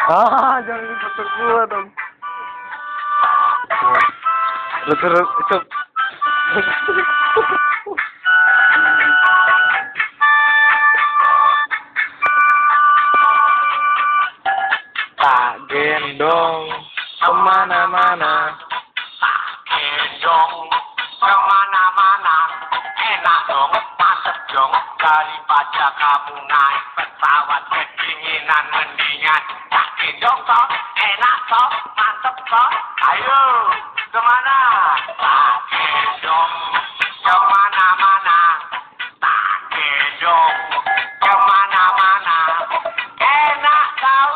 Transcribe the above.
Ah, jangan diputar gua dong. Terus itu. Tak gendong kemana-mana. Tak gendong kemana-mana. Enak dong, mantep dong. Daripada kamu naik pesawat kedinginan, mendingan tak gendong toh. Enak toh, mantep toh. Ayo, kemana? Tak gendong kemana-mana. Tak gendong kemana-mana. Enak tau.